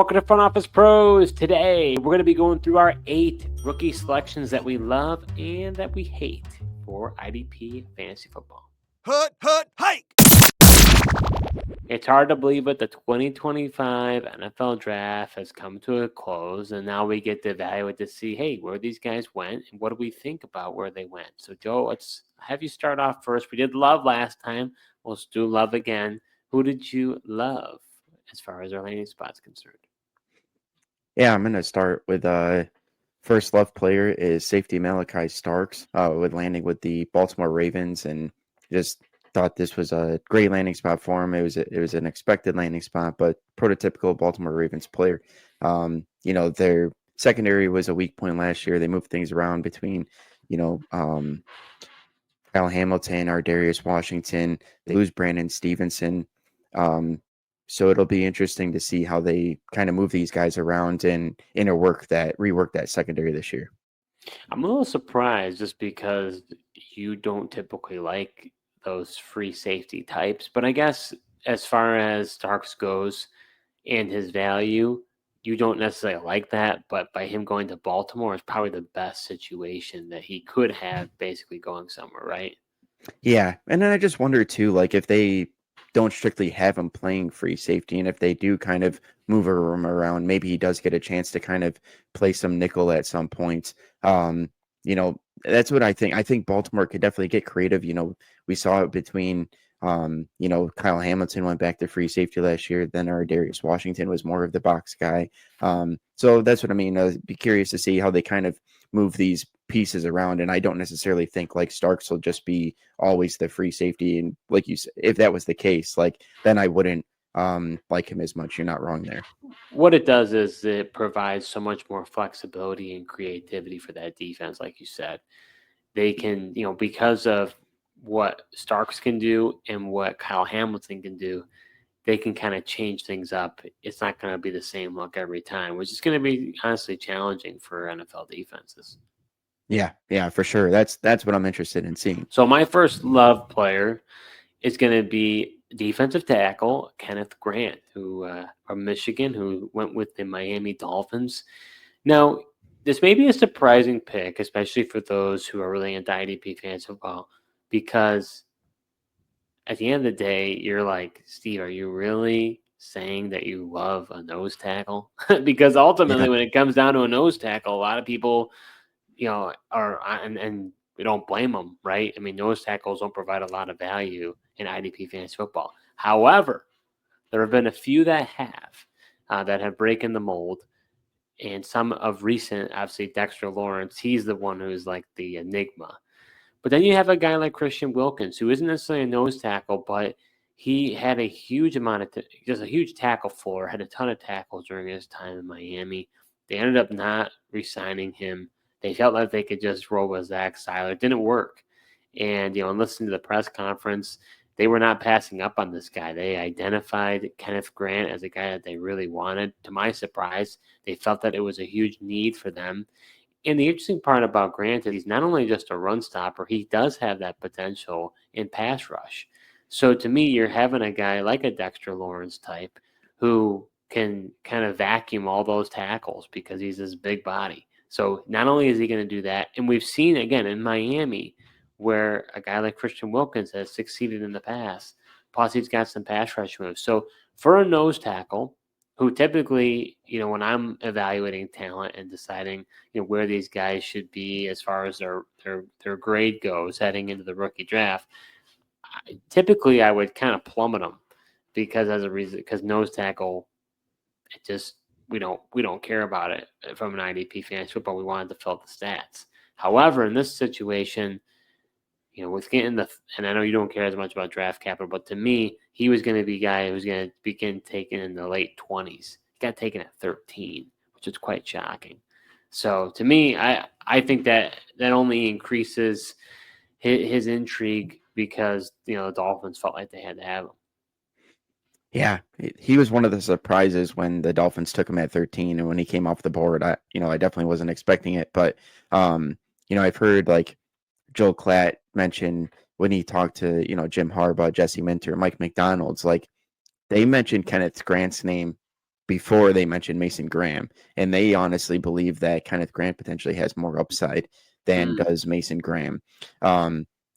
welcome to Front Office Pros. Today, we're going to be going through our 8 rookie selections that we love and that we hate for IDP fantasy football. Hike! It's hard to believe that the 2025 NFL draft has come to a close, and now we get to evaluate to see, hey, where these guys went and what do we think about where they went. So, Joe, let's have you start off first. We did love last time. Let's do love again. Who did you love as far as our landing spot's concerned? Yeah, I'm going to start with first love player is safety Malaki Starks with landing with the Baltimore Ravens, and just thought this was a great landing spot for him. It was an expected landing spot, but prototypical Baltimore Ravens player. Their secondary was a weak point last year. They moved things around between, Kyle Hamilton, Darius Washington. They lose Brandon Stevenson. So it'll be interesting to see how they kind of move these guys around and rework that secondary this year. I'm a little surprised just because you don't typically like those free safety types. But I guess as far as Starks goes and his value, you don't necessarily like that. But by him going to Baltimore is probably the best situation that he could have basically going somewhere, right? Yeah. And then I just wonder too, like if they don't strictly have him playing free safety, and if they do kind of move him around, maybe he does get a chance to kind of play some nickel at some point. That's what I think. I think Baltimore could definitely get creative. We saw it between Kyle Hamilton went back to free safety last year. Then Darius Washington was more of the box guy. So that's what I mean. I'd be curious to see how they kind of move these pieces around. And I don't necessarily think like Starks will just be always the free safety. And like you said, if that was the case, like then I wouldn't like him as much. You're not wrong there. What it does is it provides so much more flexibility and creativity for that defense. Like you said, they can, because of what Starks can do and what Kyle Hamilton can do, they can kind of change things up. It's not going to be the same look every time, which is going to be honestly challenging for NFL defenses. Yeah, for sure. That's what I'm interested in seeing. So my first love player is going to be defensive tackle Kenneth Grant, who from Michigan, who went with the Miami Dolphins. Now, this may be a surprising pick, especially for those who are really into IDP fantasy football, because at the end of the day, you're like, Steve, are you really saying that you love a nose tackle? Because ultimately, when it comes down to a nose tackle, a lot of people, and we don't blame them, right? I mean, nose tackles don't provide a lot of value in IDP fantasy football. However, there have been a few that have broken the mold. And some of recent, obviously, Dexter Lawrence, he's the one who's like the enigma. But then you have a guy like Christian Wilkins, who isn't necessarily a nose tackle, but he had a huge amount of, just a huge tackle floor, had a ton of tackles during his time in Miami. They ended up not re-signing him. They felt like they could just roll with Zach Seiler. It didn't work. And, and listening to the press conference, they were not passing up on this guy. They identified Kenneth Grant as a guy that they really wanted. To my surprise, they felt that it was a huge need for them. And the interesting part about Grant is he's not only just a run stopper, he does have that potential in pass rush. So to me, you're having a guy like a Dexter Lawrence type who can kind of vacuum all those tackles because he's this big body. So not only is he going to do that, and we've seen, again, in Miami, where a guy like Christian Wilkins has succeeded in the past. Plus, he's got some pass rush moves. So for a nose tackle, who typically, when I'm evaluating talent and deciding, where these guys should be as far as their grade goes heading into the rookie draft, typically I would kind of plummet them because nose tackle, it just we don't care about it from an IDP fantasy football. We wanted to fill the stats. However, in this situation, with getting and I know you don't care as much about draft capital, but to me, he was going to be a guy who's going to begin taken in the late 20s. He got taken at 13, which is quite shocking. So to me, I think that only increases his intrigue because, the Dolphins felt like they had to have him. Yeah, he was one of the surprises when the Dolphins took him at 13, and when he came off the board, I definitely wasn't expecting it. But, I've heard like Joel Klatt mention when he talked to, Jim Harbaugh, Jesse Minter, Mike McDonald's, like they mentioned Kenneth Grant's name before they mentioned Mason Graham, and they honestly believe that Kenneth Grant potentially has more upside than does Mason Graham.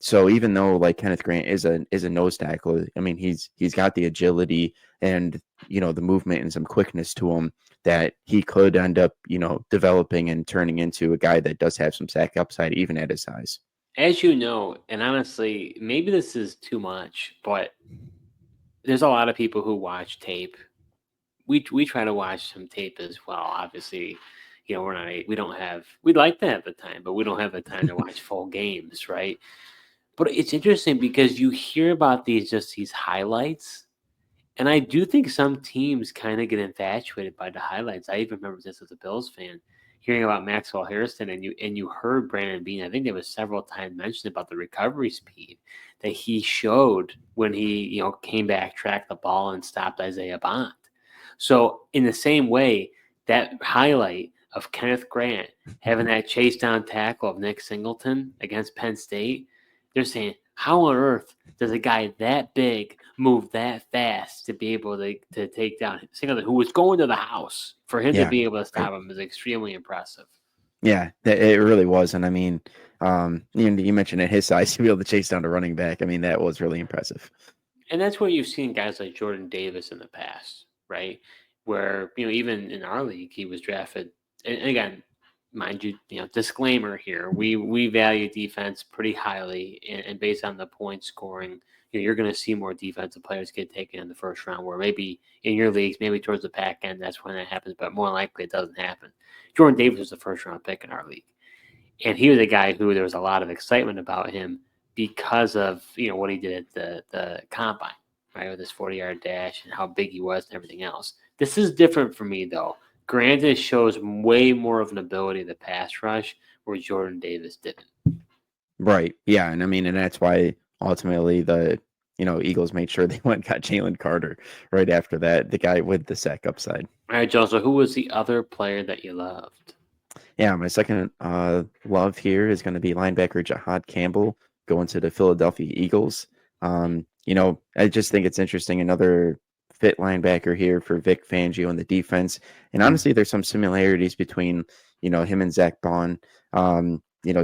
So even though like Kenneth Grant is a nose tackle, I mean he's got the agility and the movement and some quickness to him that he could end up developing and turning into a guy that does have some sack upside even at his size. As you know, and honestly, maybe this is too much, but there's a lot of people who watch tape. We try to watch some tape as well. Obviously, we'd like to have the time, but we don't have the time to watch full games, right? But it's interesting because you hear about these highlights, and I do think some teams kind of get infatuated by the highlights. I even remember this as a Bills fan, hearing about Maxwell Harrison, and you heard Brandon Beane. I think there was several times mentioned about the recovery speed that he showed when he came back, tracked the ball, and stopped Isaiah Bond. So in the same way, that highlight of Kenneth Grant having that chase down tackle of Nick Singleton against Penn State, they're saying, how on earth does a guy that big move that fast to be able to take down Singleton, who was going to the house? For him to be able to stop him is extremely impressive. Yeah, it really was. And I mean, you mentioned at his size to be able to chase down a running back. I mean, that was really impressive. And that's where you've seen guys like Jordan Davis in the past, right? Where, even in our league, he was drafted. And again, mind you, disclaimer here, we value defense pretty highly, and based on the point scoring, you're going to see more defensive players get taken in the first round, where maybe in your leagues, maybe towards the back end, that's when that happens, but more likely it doesn't happen. Jordan Davis was the first round pick in our league. And he was a guy who there was a lot of excitement about him because of what he did at the combine, right, with his 40-yard dash and how big he was and everything else. This is different for me, though. Granted, shows way more of an ability to pass rush, where Jordan Davis didn't. Right. Yeah, and I mean, and that's why ultimately the Eagles made sure they went and got Jalen Carter right after that, the guy with the sack upside. All right, Joe. So who was the other player that you loved? Yeah, my second love here is going to be linebacker Jihaad Campbell going to the Philadelphia Eagles. I just think it's interesting. Another fit linebacker here for Vic Fangio in the defense. And honestly, there's some similarities between, him and Zach Bond.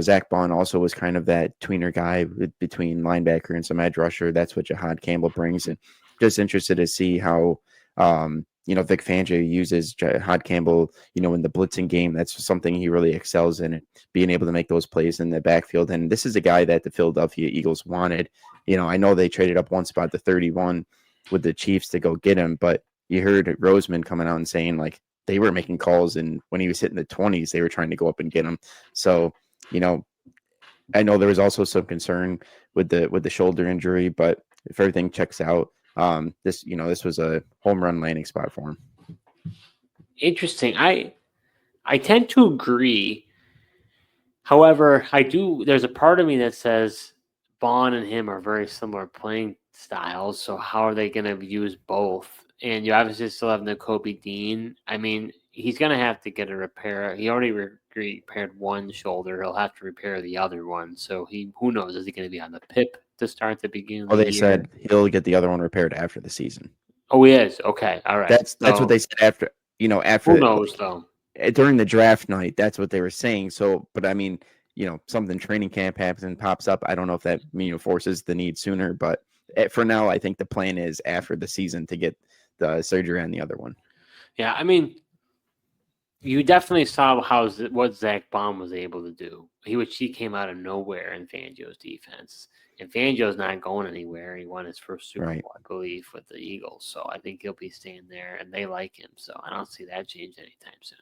Zach Bond also was kind of that tweener guy between linebacker and some edge rusher. That's what Jihaad Campbell brings. And just interested to see how, Vic Fangio uses Jihaad Campbell, in the blitzing game. That's something he really excels in, being able to make those plays in the backfield. And this is a guy that the Philadelphia Eagles wanted. I know they traded up one spot to 31 with the Chiefs to go get him, but you heard Roseman coming out and saying like they were making calls, and when he was hitting the 20s, they were trying to go up and get him. So, I know there was also some concern with the shoulder injury, but if everything checks out, this was a home run landing spot for him. Interesting. I tend to agree. However, there's a part of me that says Bond and him are very similar playing styles. So how are they going to use both? And you obviously still have Nakobe Dean. I mean, he's going to have to get a repair. He already repaired one shoulder. He'll have to repair the other one. So who knows? Is he going to be on the PIP to start the beginning of the year? They said he'll get the other one repaired after the season. Oh, he is? Okay. All right. That's what they said after, after. Who knows, though? During the draft night, that's what they were saying. So, but I mean, something training camp happens and pops up. I don't know if that forces the need sooner, but for now, I think the plan is after the season to get the surgery on the other one. Yeah, I mean, you definitely saw what Zach Bond was able to do. He came out of nowhere in Fangio's defense, and Fangio's not going anywhere. He won his first Super Bowl, I believe, with the Eagles. So I think he'll be staying there, and they like him. So I don't see that change anytime soon.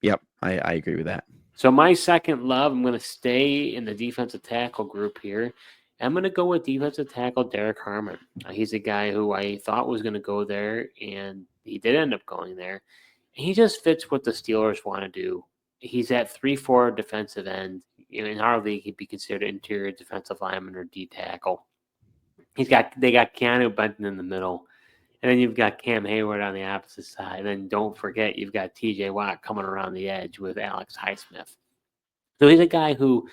Yep, I agree with that. So my second love, I'm going to stay in the defensive tackle group here. I'm going to go with defensive tackle Derrick Harmon. He's a guy who I thought was going to go there, and he did end up going there. He just fits what the Steelers want to do. He's at 3-4 defensive end. In our league, he'd be considered interior defensive lineman or D tackle. They got Keanu Benton in the middle. And then you've got Cam Hayward on the opposite side. And then don't forget, you've got TJ Watt coming around the edge with Alex Highsmith. So he's a guy who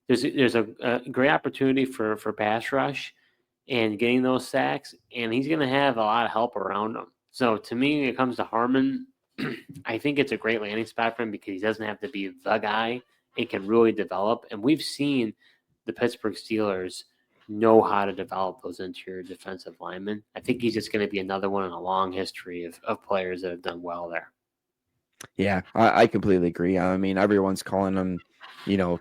there's a great opportunity for pass rush and getting those sacks. And he's going to have a lot of help around him. So to me, when it comes to Harmon, I think it's a great landing spot for him because he doesn't have to be the guy. It can really develop. And we've seen the Pittsburgh Steelers know how to develop those interior defensive linemen. I think he's just going to be another one in a long history of players that have done well there. Yeah, I completely agree. I mean, everyone's calling him,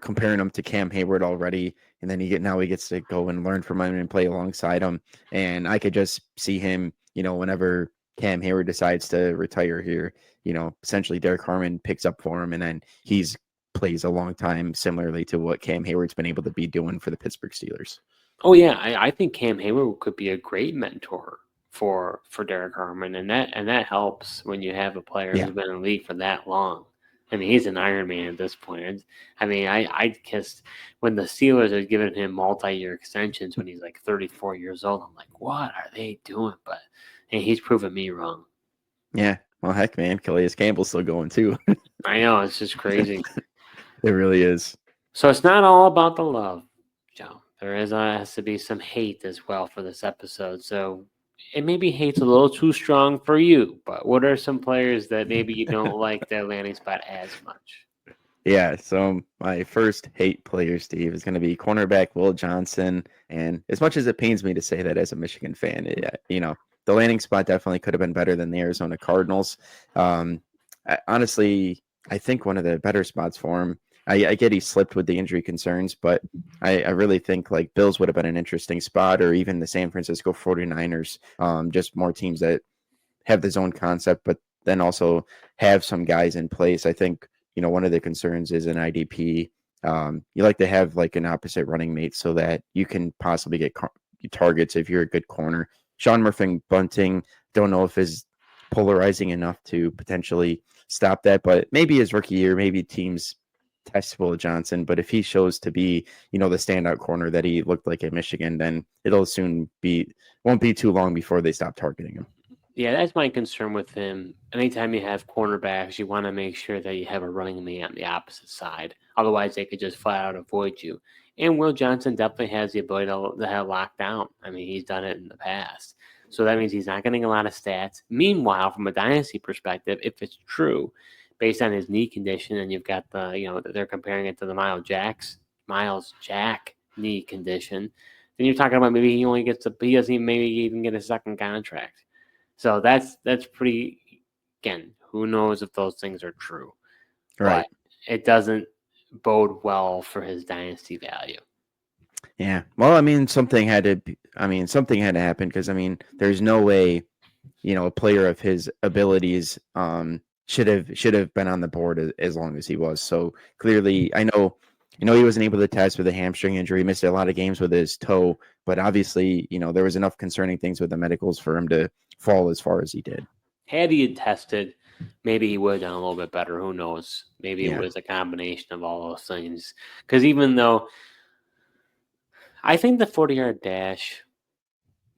comparing him to Cam Hayward already, and then now he gets to go and learn from him and play alongside him. And I could just see him, whenever Cam Hayward decides to retire here, essentially Derrick Harmon picks up for him, and then he's plays a long time, similarly to what Cam Hayward's been able to be doing for the Pittsburgh Steelers. Oh yeah, I think Cam Hayward could be a great mentor for Derrick Harmon, and that helps when you have a player Yeah. who's been in the league for that long. I mean, he's an Iron Man at this point. I mean, I kissed when the Steelers are giving him multi-year extensions when he's like 34 years old. I'm like, what are they doing? But hey, he's proven me wrong. Yeah. Well, heck, man, Calais Campbell's still going too. I know, it's just crazy. It really is. So it's not all about the love, Joe. There has to be some hate as well for this episode. So it maybe hate's a little too strong for you, but what are some players that maybe you don't like their landing spot as much? Yeah, so my first hate player, Steve, is going to be cornerback Will Johnson. And as much as it pains me to say that as a Michigan fan, the landing spot definitely could have been better than the Arizona Cardinals. Honestly, I think one of the better spots for him. I get he slipped with the injury concerns, but I really think like Bills would have been an interesting spot, or even the San Francisco 49ers, just more teams that have the zone concept, but then also have some guys in place. I think, one of the concerns is an IDP. You like to have like an opposite running mate so that you can possibly get targets if you're a good corner. Sean Murphy Bunting, don't know if is polarizing enough to potentially stop that, but maybe his rookie year, maybe teams test Will Johnson. But if he shows to be, the standout corner that he looked like at Michigan, then won't be too long before they stop targeting him. Yeah, that's my concern with him. Anytime you have cornerbacks, you want to make sure that you have a running man on the opposite side. Otherwise, they could just flat out avoid you. And Will Johnson definitely has the ability to have lockdown. I mean, he's done it in the past. So that means he's not getting a lot of stats. Meanwhile, from a dynasty perspective, if it's true, based on his knee condition, and you've got they're comparing it to the Miles Jack knee condition, then you're talking about maybe he doesn't maybe even get a second contract. So that's pretty, again, who knows if those things are true. Right. But it doesn't bode well for his dynasty value. Yeah. Well, I mean, something had to happen because there's no way, a player of his abilities should have been on the board as long as he was. So clearly, I know he wasn't able to test with a hamstring injury, missed a lot of games with his toe, but obviously, there was enough concerning things with the medicals for him to fall as far as he did. Had he had tested, maybe he would have done a little bit better. Who knows? Maybe it was a combination of all those things. Because even though I think the 40-yard dash,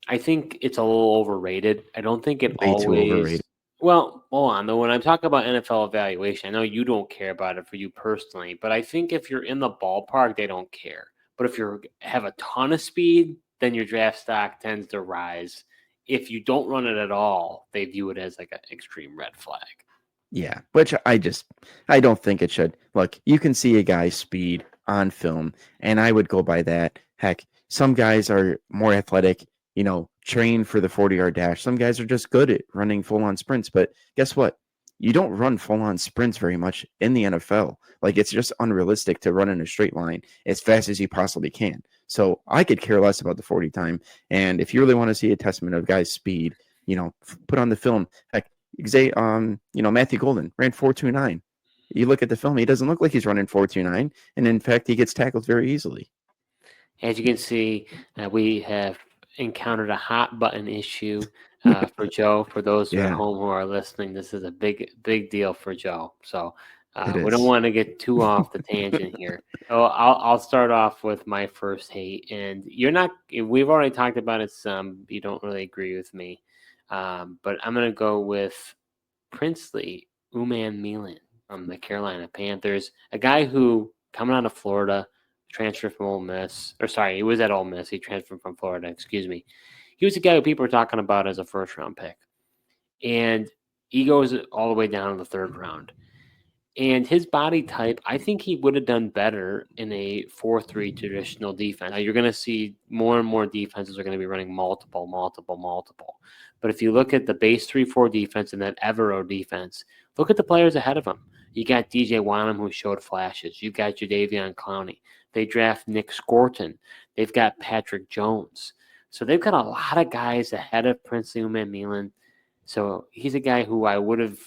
I think it's a little overrated. I don't think it Way too always. overrated. Well, hold on though. When I'm talking about NFL evaluation, I know you don't care about it for you personally, but I think if you're in the ballpark, they don't care. But if you have a ton of speed, then your draft stock tends to rise. If you don't run it at all, they view it as like an extreme red flag. Yeah, which I don't think it should. Look, you can see a guy's speed on film, and I would go by that. Heck, some guys are more athletic, trained for the 40-yard dash. Some guys are just good at running full-on sprints, but guess what? You don't run full-on sprints very much in the NFL. Like, it's just unrealistic to run in a straight line as fast as you possibly can. So I could care less about the 40 time, and if you really want to see a testament of guys' speed, put on the film. Heck, Matthew Golden ran 4.29. You look at the film, he doesn't look like he's running 4.29, and in fact, he gets tackled very easily. As you can see, we have encountered a hot button issue for Joe. For those at home who are listening, this is a big deal for Joe. So we don't want to get too off the tangent here. So I'll start off with my first hate, and we've already talked about it some. You don't really agree with me, but I'm gonna go with Princely Umanmielen from the Carolina Panthers, a guy who coming out of Florida, transferred from Ole Miss, he was at Ole Miss. He transferred from Florida. Excuse me. He was a guy who people were talking about as a first-round pick, and he goes all the way down in the third round. And his body type, I think he would have done better in a 4-3 traditional defense. Now, you're going to see more and more defenses are going to be running multiple. But if you look at the base 3-4 defense and that Evero defense, look at the players ahead of him. You got DJ Wanham, who showed flashes. You got Jadeveon Clowney. They draft Nick Scorton. They've got Patrick Jones. So they've got a lot of guys ahead of Princely Umanmielen. So he's a guy who I would have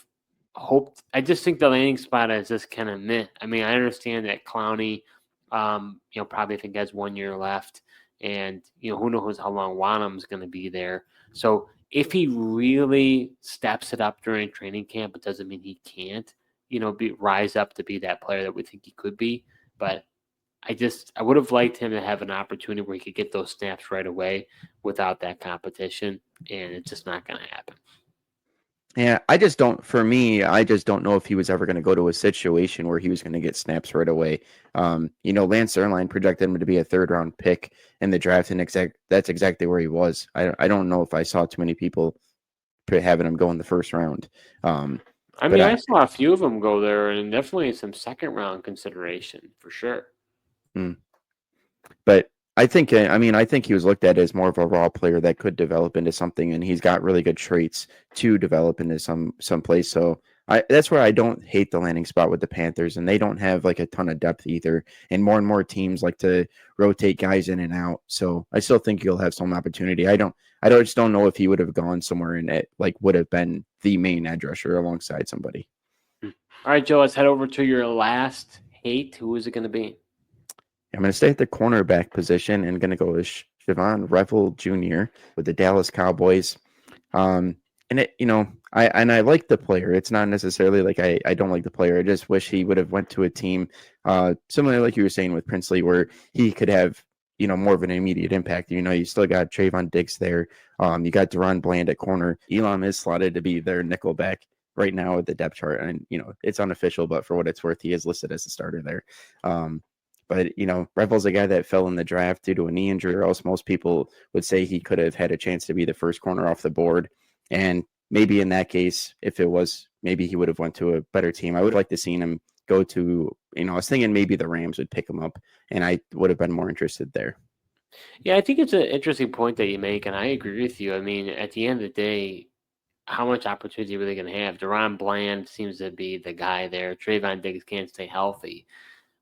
hoped. I just think the landing spot is just kind of meh. I mean, I understand that Clowney, probably think has 1 year left, and who knows how long Wanham's going to be there. So if he really steps it up during training camp, it doesn't mean he can't, rise up to be that player that we think he could be. But I would have liked him to have an opportunity where he could get those snaps right away without that competition, and it's just not going to happen. Yeah, I just don't know if he was ever going to go to a situation where he was going to get snaps right away. Lance Zierlein projected him to be a third-round pick in the draft, and that's exactly where he was. I don't know if I saw too many people having him go in the first round. I saw a few of them go there, and definitely some second-round consideration for sure. But I think he was looked at as more of a raw player that could develop into something, and he's got really good traits to develop into some place. So that's where I don't hate the landing spot with the Panthers, and they don't have like a ton of depth either. And more teams like to rotate guys in and out. So I still think he'll have some opportunity. I just don't know if he would have gone somewhere and it would have been the main edge rusher alongside somebody. All right, Joe, let's head over to your last hate. Who is it going to be? I'm going to stay at the cornerback position and going to go with Shavon Revel Jr. with the Dallas Cowboys. I like the player. It's not necessarily like I don't like the player. I just wish he would have went to a team similar like you were saying with Princely, where he could have more of an immediate impact. You still got Trayvon Diggs there. You got Deron Bland at corner. Elam is slotted to be their nickelback right now at the depth chart, and it's unofficial, but for what it's worth, he is listed as a starter there. But, Revel's a guy that fell in the draft due to a knee injury, or else most people would say he could have had a chance to be the first corner off the board. And maybe in that case, if it was, maybe he would have went to a better team. I would like to see him go to, I was thinking maybe the Rams would pick him up, and I would have been more interested there. Yeah, I think it's an interesting point that you make, and I agree with you. I mean, at the end of the day, how much opportunity are they going to have? Deron Bland seems to be the guy there. Trayvon Diggs can't stay healthy.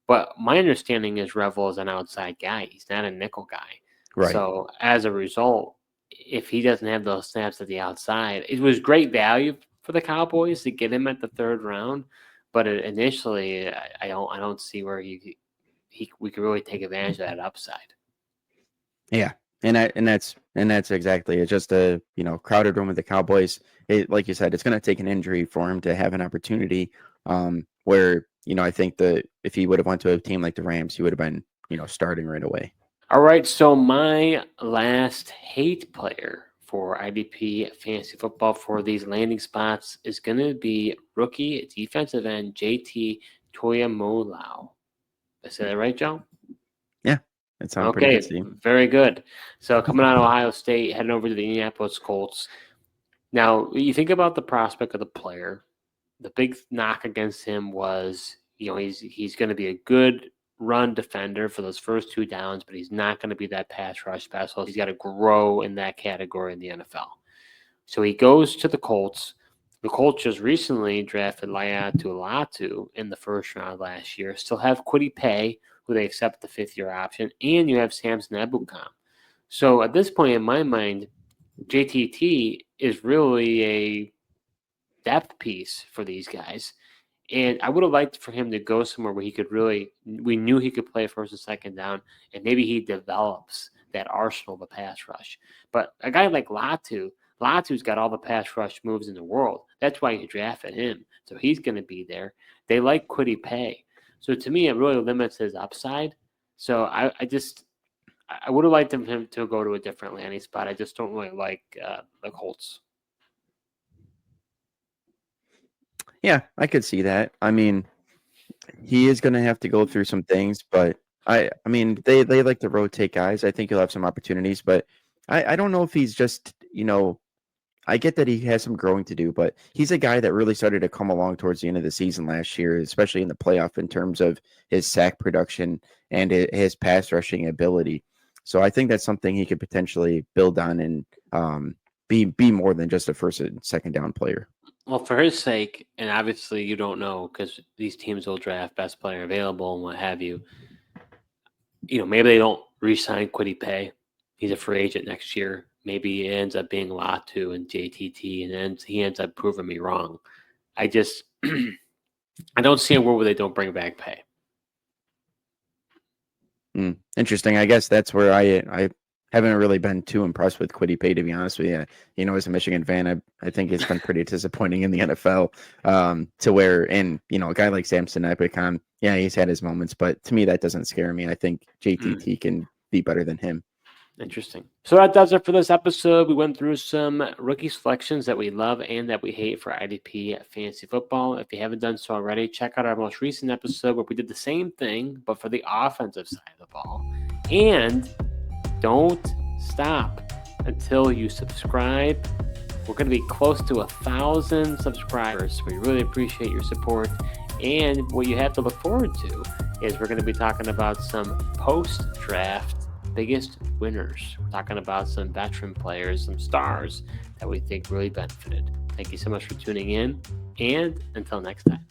But my understanding is Revel is an outside guy. He's not a nickel guy. Right. So as a result, if he doesn't have those snaps at the outside, it was great value for the Cowboys to get him at the third round. But initially, I don't see where we could really take advantage of that upside. Yeah, and that's exactly it. Just a crowded room with the Cowboys. Like you said, it's going to take an injury for him to have an opportunity. Where I think that if he would have went to a team like the Rams, he would have been starting right away. All right, so my last hate player for IDP fantasy football for these landing spots is going to be rookie defensive end JT Tuimoloau. Did I say that right, Joe? Yeah, that sounds pretty good to you. Very good. So coming out of Ohio State, heading over to the Indianapolis Colts. Now, you think about the prospect of the player. The big knock against him was, he's going to be a good run defender for those first two downs, but he's not going to be that pass rush specialist. He's got to grow in that category in the NFL. So he goes to the Colts. The Colts just recently drafted Laiatu in the first round last year. Still have Kwity Paye, who they accept the fifth-year option, and you have Samson Ebukam. So at this point in my mind, JTT is really a depth piece for these guys. And I would have liked for him to go somewhere where he could we knew he could play first and second down, and maybe he develops that arsenal of a pass rush. But a guy like Latu's got all the pass rush moves in the world. That's why you drafted him. So he's going to be there. They like Kwity Paye. So to me, it really limits his upside. So I would have liked him to go to a different landing spot. I just don't really like the Colts. Yeah, I could see that. I mean, he is going to have to go through some things, but I mean, they like to rotate guys. I think he'll have some opportunities, but I don't know if he's just, I get that he has some growing to do, but he's a guy that really started to come along towards the end of the season last year, especially in the playoff in terms of his sack production and his pass rushing ability. So I think that's something he could potentially build on and be more than just a first and second down player. Well, for his sake, and obviously you don't know because these teams will draft best player available and what have you. Maybe they don't re-sign Kwity Paye. He's a free agent next year. Maybe it ends up being Latu and JTT, and then he ends up proving me wrong. I just I don't see a world where they don't bring back Paye. Interesting. I guess that's where I haven't really been too impressed with Kwity Paye, to be honest with you. As a Michigan fan, I think it's been pretty disappointing in the NFL to where, and a guy like Samson Ebukam, yeah, he's had his moments, but to me, that doesn't scare me. I think JTT can be better than him. Interesting. So that does it for this episode. We went through some rookie selections that we love and that we hate for IDP fantasy football. If you haven't done so already, check out our most recent episode where we did the same thing, but for the offensive side of the ball. And don't stop until you subscribe. We're going to be close to 1,000 subscribers. We really appreciate your support. And what you have to look forward to is we're going to be talking about some post-draft biggest winners. We're talking about some veteran players, some stars that we think really benefited. Thank you so much for tuning in, and until next time.